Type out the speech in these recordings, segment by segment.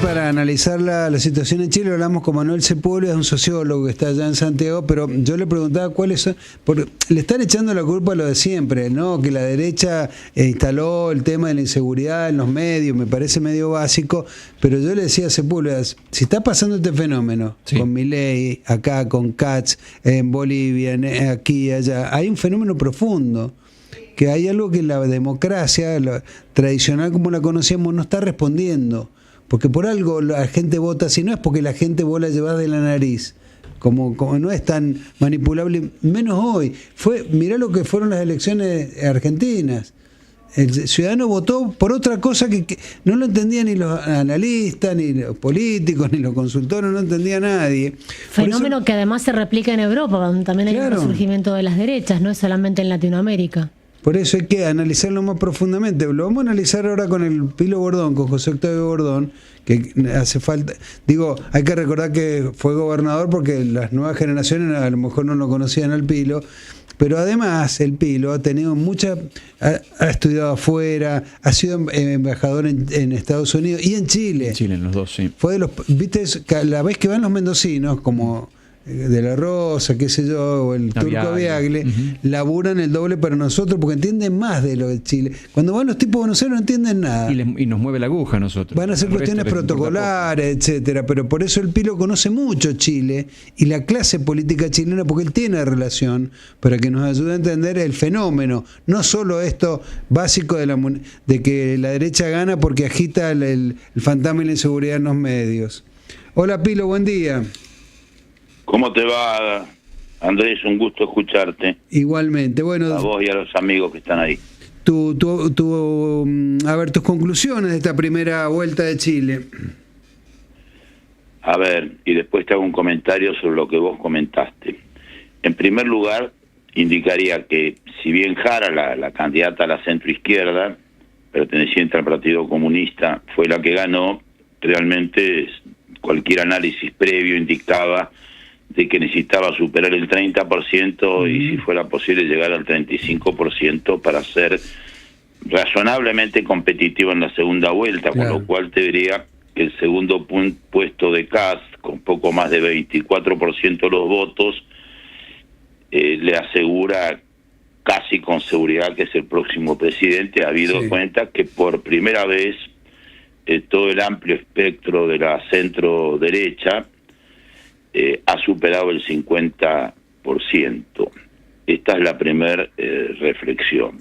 para analizar la situación en Chile hablamos con Manuel Sepúlveda, es un sociólogo que está allá en Santiago, pero yo le preguntaba cuáles son, porque le están echando la culpa a lo de siempre, ¿no? Que la derecha instaló el tema de la inseguridad en los medios, me parece medio básico, pero yo le decía a Sepúlveda, si está pasando este fenómeno, sí, con Milei, acá con Katz, en Bolivia, aquí y allá, hay un fenómeno profundo, que hay algo que la democracia la tradicional como la conocíamos no está respondiendo, porque por algo la gente vota, si no es porque la gente vos la llevás de la nariz, como no es tan manipulable, menos hoy. Mirá lo que fueron las elecciones argentinas. El ciudadano votó por otra cosa que no lo entendían ni los analistas, ni los políticos, ni los consultores, no entendía nadie. Fenómeno que además se replica en Europa, donde también hay un resurgimiento de las derechas, no es solamente en Latinoamérica. Por eso hay que analizarlo más profundamente. Lo vamos a analizar ahora con el Pilo Bordón, con José Octavio Bordón, que hace falta... Digo, hay que recordar que fue gobernador porque las nuevas generaciones a lo mejor no lo conocían al Pilo, pero además el Pilo ha tenido ha estudiado afuera, ha sido embajador en Estados Unidos y en Chile. En Chile, en los dos, sí. Fue de los... ¿Viste? La vez que van los mendocinos, como... de la Rosa, qué sé yo, o el Turco Viagle, laburan el doble para nosotros porque entienden más de lo de Chile. Cuando van los tipos de Buenos Aires no entienden nada. Y nos mueve la aguja a nosotros. Van a hacer cuestiones protocolares, etcétera, pero por eso el Pilo conoce mucho Chile y la clase política chilena, porque él tiene relación para que nos ayude a entender el fenómeno, no solo esto básico de que la derecha gana porque agita el fantasma y la inseguridad en los medios. Hola Pilo, buen día. ¿Cómo te va, Andrés? Un gusto escucharte. Igualmente. Bueno, a vos y a los amigos que están ahí. A ver, tus conclusiones de esta primera vuelta de Chile. A ver, y después te hago un comentario sobre lo que vos comentaste. En primer lugar, indicaría que si bien Jara, la candidata a la centroizquierda, perteneciente al Partido Comunista, fue la que ganó, realmente cualquier análisis previo indicaba de que necesitaba superar el 30% y si fuera posible llegar al 35% para ser razonablemente competitivo en la segunda vuelta, claro. Con lo cual te diría que el segundo puesto de Kast, con poco más de 24% de los votos, le asegura casi con seguridad que es el próximo presidente, habido cuenta que por primera vez todo el amplio espectro de la centro derecha ha superado el 50%. Esta es la primera reflexión.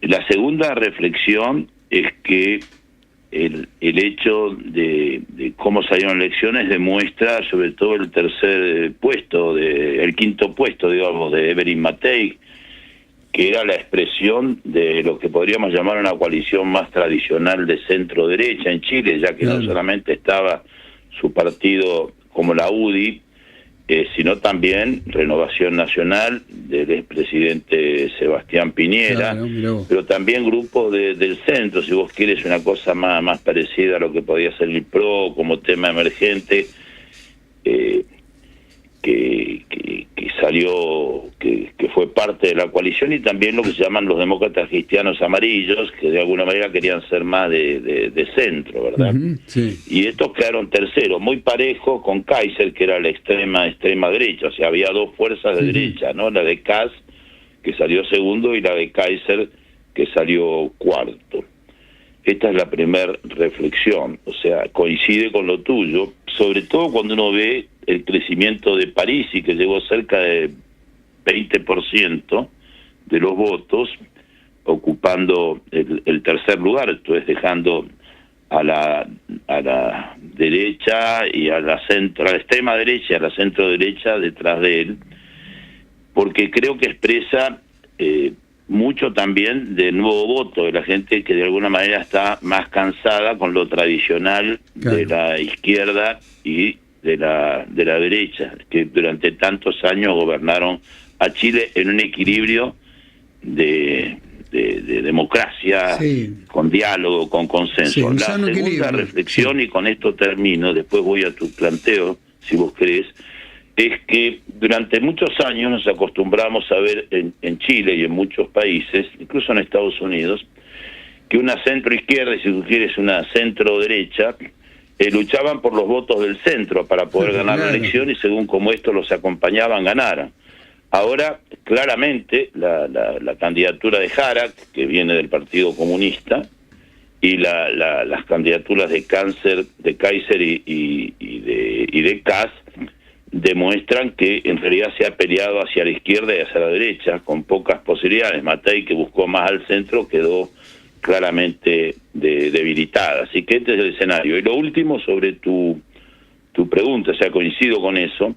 La segunda reflexión es que el hecho de cómo salieron elecciones demuestra sobre todo el quinto puesto, digamos, de Evelyn Matei, que era la expresión de lo que podríamos llamar una coalición más tradicional de centro-derecha en Chile, ya que no solamente estaba su partido como la UDI, sino también Renovación Nacional del expresidente Sebastián Piñera, pero también grupos del centro, si vos quieres una cosa más parecida a lo que podía ser el PRO como tema emergente, que salió, que fue parte de la coalición, y también lo que se llaman los demócratas cristianos amarillos, que de alguna manera querían ser más de centro, ¿verdad? Y estos quedaron terceros, muy parejo con Kaiser, que era la extrema derecha, o sea, había dos fuerzas de derecha, ¿no? La de Kast, que salió segundo, y la de Kaiser, que salió cuarto. Esta es la primera reflexión, o sea, coincide con lo tuyo, sobre todo cuando uno ve el crecimiento de Parisi, que llegó cerca de 20% de los votos, ocupando el tercer lugar, entonces dejando a la derecha y a la extrema derecha y a la centro derecha detrás de él, porque creo que expresa mucho también del nuevo voto de la gente que de alguna manera está más cansada con lo tradicional de la izquierda y de la derecha, que durante tantos años gobernaron a Chile en un equilibrio de democracia, con diálogo, con consenso. La segunda reflexión, y con esto termino, después voy a tu planteo, si vos querés, es que durante muchos años nos acostumbramos a ver en Chile y en muchos países, incluso en Estados Unidos, que una centro izquierda, y si tú quieres una centro derecha, luchaban por los votos del centro para poder ganar la elección y según como esto los acompañaban, ganaran. Ahora, claramente, la candidatura de Jara, que viene del Partido Comunista, y las candidaturas de Kaiser y de Kass demuestran que en realidad se ha peleado hacia la izquierda y hacia la derecha, con pocas posibilidades. Matei, que buscó más al centro, quedó claramente debilitada. Así que este es el escenario. Y lo último sobre tu pregunta, o sea, coincido con eso.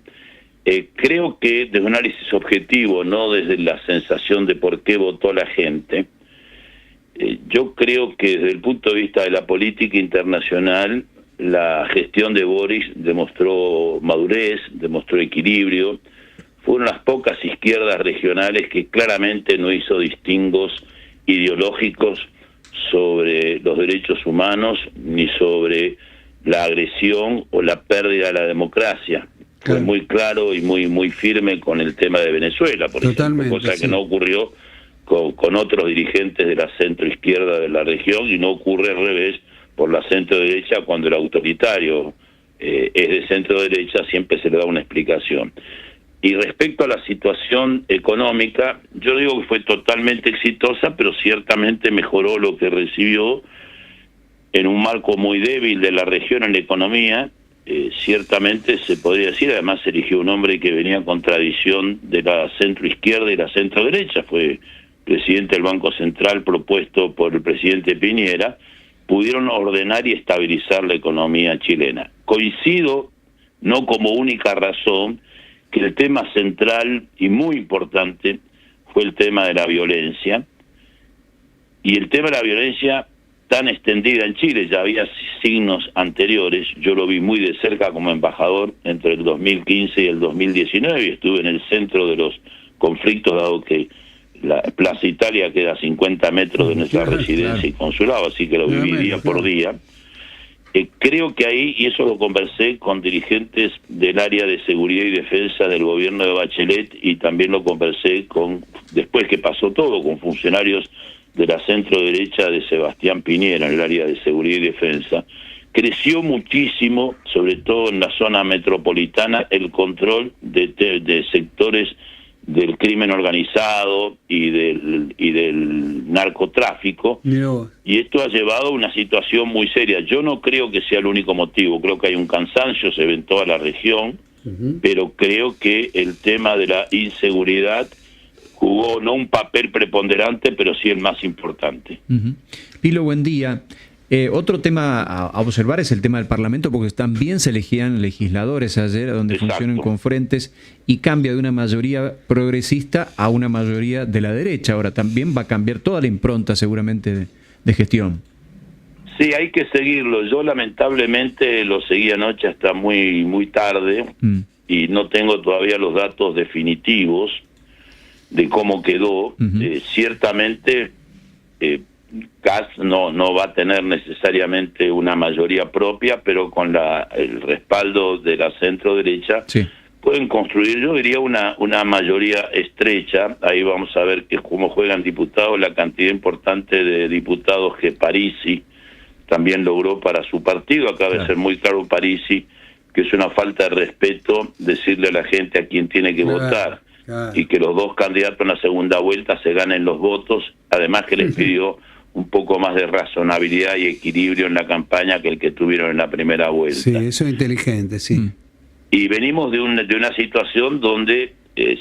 Creo que desde un análisis objetivo, no desde la sensación de por qué votó la gente, yo creo que desde el punto de vista de la política internacional, la gestión de Boris demostró madurez, demostró equilibrio. Fueron las pocas izquierdas regionales que claramente no hizo distingos ideológicos sobre los derechos humanos ni sobre la agresión o la pérdida de la democracia. Fue muy claro y muy firme con el tema de Venezuela, por ejemplo, cosa que no ocurrió con otros dirigentes de la centro-izquierda de la región y no ocurre al revés por la centro-derecha cuando el autoritario es de centro-derecha, siempre se le da una explicación. Y respecto a la situación económica, yo digo que fue totalmente exitosa, pero ciertamente mejoró lo que recibió en un marco muy débil de la región en la economía. Ciertamente se podría decir, además eligió un hombre que venía con tradición de la centro-izquierda y la centro-derecha, fue presidente del Banco Central propuesto por el presidente Piñera, pudieron ordenar y estabilizar la economía chilena. Coincido, no como única razón, que el tema central y muy importante fue el tema de la violencia, y el tema de la violencia tan extendida en Chile, ya había signos anteriores, yo lo vi muy de cerca como embajador entre el 2015 y el 2019, y estuve en el centro de los conflictos, dado que la Plaza Italia queda a 50 metros de nuestra residencia y consulado, así que lo viví día por día. Creo que ahí, y eso lo conversé con dirigentes del área de seguridad y defensa del gobierno de Bachelet, y también lo conversé después que pasó todo, con funcionarios de la centro-derecha de Sebastián Piñera en el área de seguridad y defensa, creció muchísimo, sobre todo en la zona metropolitana, el control de sectores del crimen organizado y del narcotráfico, y esto ha llevado a una situación muy seria. Yo no creo que sea el único motivo, creo que hay un cansancio, se ve en toda la región, pero creo que el tema de la inseguridad jugó no un papel preponderante, pero sí el más importante. Pilo, buen día. Otro tema a observar es el tema del Parlamento, porque también se elegían legisladores ayer, donde funcionan con frentes, y cambia de una mayoría progresista a una mayoría de la derecha. Ahora también va a cambiar toda la impronta seguramente de gestión. Sí, hay que seguirlo. Yo lamentablemente lo seguí anoche hasta muy tarde, y no tengo todavía los datos definitivos de cómo quedó. Ciertamente Kass no va a tener necesariamente una mayoría propia, pero con el respaldo de la centro-derecha pueden construir, yo diría, una mayoría estrecha. Ahí vamos a ver cómo juegan diputados, la cantidad importante de diputados que Parisi también logró para su partido. Acaba de ser muy claro Parisi que es una falta de respeto decirle a la gente a quién tiene que votar, y que los dos candidatos en la segunda vuelta se ganen los votos, además que les pidió un poco más de razonabilidad y equilibrio en la campaña que el que tuvieron en la primera vuelta. Sí, eso es inteligente, sí. Y venimos de una situación donde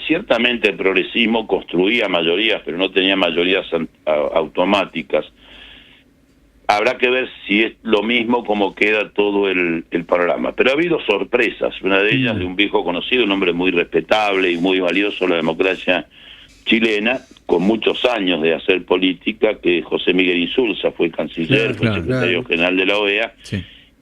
ciertamente el progresismo construía mayorías, pero no tenía mayorías automáticas. Habrá que ver si es lo mismo como queda todo el panorama. Pero ha habido sorpresas, una de ellas de un viejo conocido, un hombre muy respetable y muy valioso en la democracia chilena, con muchos años de hacer política, que José Miguel Insulza fue canciller, fue secretario general de la OEA,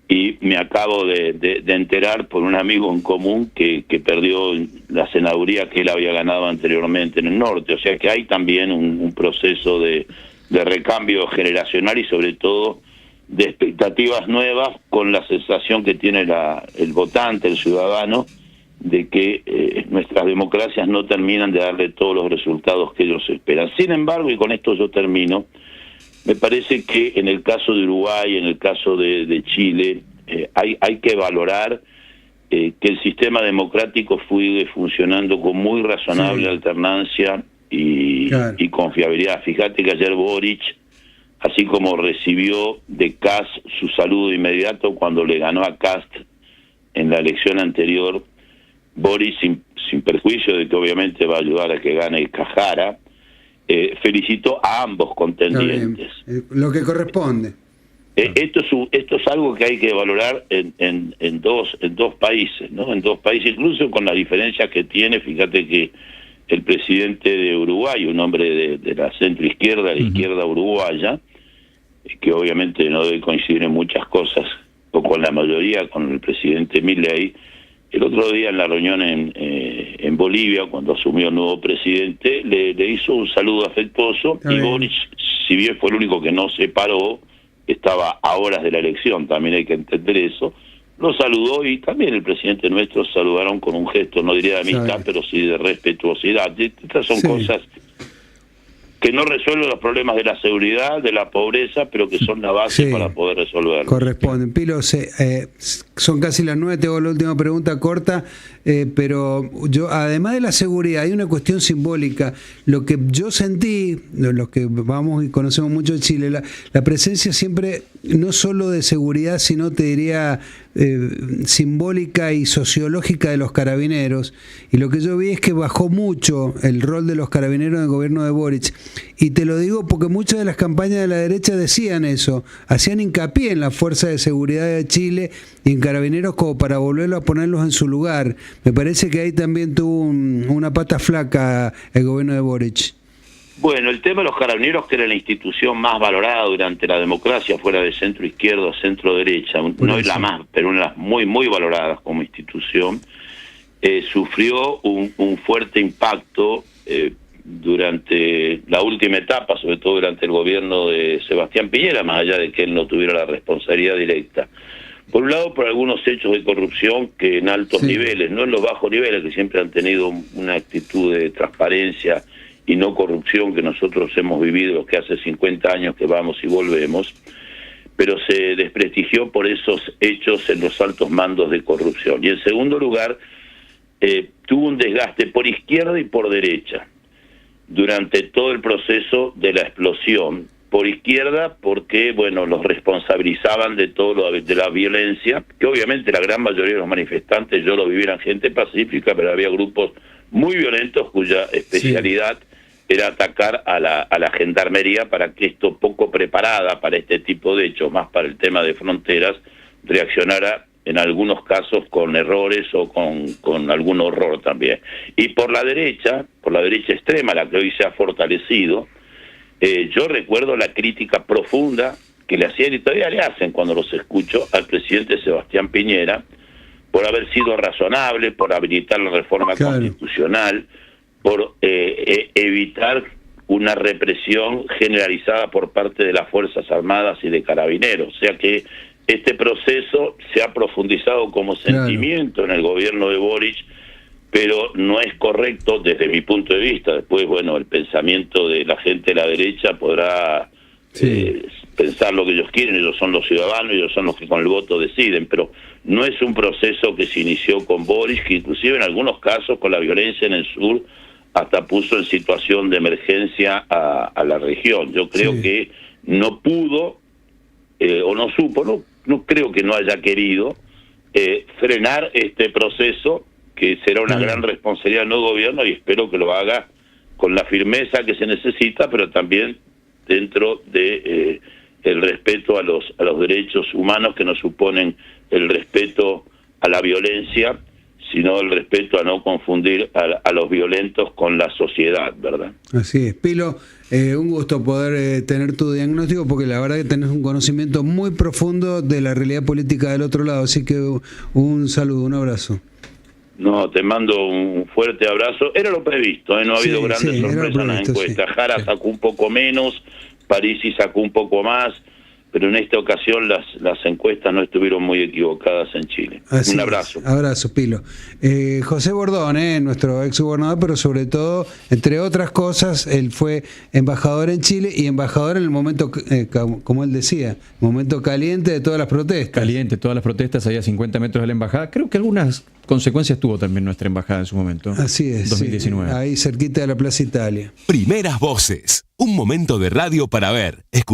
y me acabo de enterar por un amigo en común que perdió la senaduría que él había ganado anteriormente en el norte. O sea que hay también un proceso de recambio generacional y sobre todo de expectativas nuevas, con la sensación que tiene el votante, el ciudadano, de que nuestras democracias no terminan de darle todos los resultados que ellos esperan. Sin embargo, y con esto yo termino, me parece que en el caso de Uruguay, en el caso de Chile, hay que valorar que el sistema democrático fue funcionando con muy razonable alternancia y confiabilidad. Fíjate que ayer Boric, así como recibió de Kast su saludo inmediato cuando le ganó a Kast en la elección anterior, Boric, sin perjuicio de que obviamente va a ayudar a que gane Cajara, felicitó a ambos contendientes. Lo que corresponde. Esto es algo que hay que valorar en dos países, ¿no? En dos países, incluso con la diferencia que tiene. Fíjate que el presidente de Uruguay, un hombre de la centroizquierda, la izquierda uruguaya, que obviamente no debe coincidir en muchas cosas, o con la mayoría, con el presidente Milei, el otro día en la reunión en Bolivia, cuando asumió el nuevo presidente, le hizo un saludo afectuoso, y Boric, si bien fue el único que no se paró, estaba a horas de la elección, también hay que entender eso, lo saludó, y también el presidente nuestro saludaron con un gesto, no diría de amistad, pero sí de respetuosidad. Estas son cosas que no resuelven los problemas de la seguridad, de la pobreza, pero que son la base para poder resolverlos. Corresponden. Pilo, son casi las 9, tengo la última pregunta corta, pero yo, además de la seguridad, hay una cuestión simbólica. Lo que yo sentí, los que vamos y conocemos mucho de Chile, la presencia siempre, no solo de seguridad, sino te diría simbólica y sociológica de los carabineros, y lo que yo vi es que bajó mucho el rol de los carabineros en el gobierno de Boric, y te lo digo porque muchas de las campañas de la derecha decían eso, hacían hincapié en la fuerza de seguridad de Chile y en carabineros como para volverlo a ponerlos en su lugar. Me parece que ahí también tuvo una pata flaca el gobierno de Boric. Bueno, el tema de los carabineros, que era la institución más valorada durante la democracia, fuera de centro izquierda o centro derecha, no es la más, pero una de las muy, muy valoradas como institución, sufrió un fuerte impacto durante la última etapa, sobre todo durante el gobierno de Sebastián Piñera, más allá de que él no tuviera la responsabilidad directa. Por un lado, por algunos hechos de corrupción que en altos niveles, no en los bajos niveles, que siempre han tenido una actitud de transparencia y no corrupción que nosotros hemos vivido, los que hace 50 años que vamos y volvemos, pero se desprestigió por esos hechos en los altos mandos de corrupción. Y en segundo lugar, tuvo un desgaste por izquierda y por derecha durante todo el proceso de la explosión. Por izquierda porque, bueno, los responsabilizaban de todo de la violencia, que obviamente la gran mayoría de los manifestantes, yo lo viví, eran gente pacífica, pero había grupos muy violentos cuya especialidad era atacar a la gendarmería, para que esto, poco preparada para este tipo de hechos, más para el tema de fronteras, reaccionara en algunos casos con errores o con algún horror también. Y por la derecha extrema, la que hoy se ha fortalecido, yo recuerdo la crítica profunda que le hacían, y todavía le hacen cuando los escucho, al presidente Sebastián Piñera, por haber sido razonable, por habilitar la reforma constitucional, por evitar una represión generalizada por parte de las Fuerzas Armadas y de Carabineros. O sea que este proceso se ha profundizado como sentimiento en el gobierno de Boric, pero no es correcto desde mi punto de vista. Después, bueno, el pensamiento de la gente de la derecha podrá pensar lo que ellos quieren, ellos son los ciudadanos, ellos son los que con el voto deciden, pero no es un proceso que se inició con Boric, que inclusive en algunos casos con la violencia en el sur hasta puso en situación de emergencia a la región. Yo creo que no pudo o no supo, no creo que no haya querido frenar este proceso, que será una gran responsabilidad del nuevo gobierno, y espero que lo haga con la firmeza que se necesita, pero también dentro de el respeto a los derechos humanos, que no suponen el respeto a la violencia, sino el respeto a no confundir a los violentos con la sociedad, ¿verdad? Así es. Pilo, un gusto poder tener tu diagnóstico, porque la verdad que tenés un conocimiento muy profundo de la realidad política del otro lado, así que un saludo, un abrazo. No, te mando un fuerte abrazo. Era lo previsto, no ha habido grandes sorpresas en las encuestas. Jara sacó un poco menos, Parisi sacó un poco más. pero en esta ocasión las encuestas no estuvieron muy equivocadas en Chile. Así Un abrazo. Es. Abrazo, Pilo. José Bordón, nuestro ex gobernador, pero sobre todo, entre otras cosas, él fue embajador en Chile y embajador en el momento, como él decía, momento caliente de todas las protestas. Caliente, todas las protestas, allá a 50 metros de la embajada. Creo que algunas consecuencias tuvo también nuestra embajada en su momento. Así es. 2019. Sí, ahí cerquita de la Plaza Italia. Primeras voces. Un momento de radio para ver, escuchar.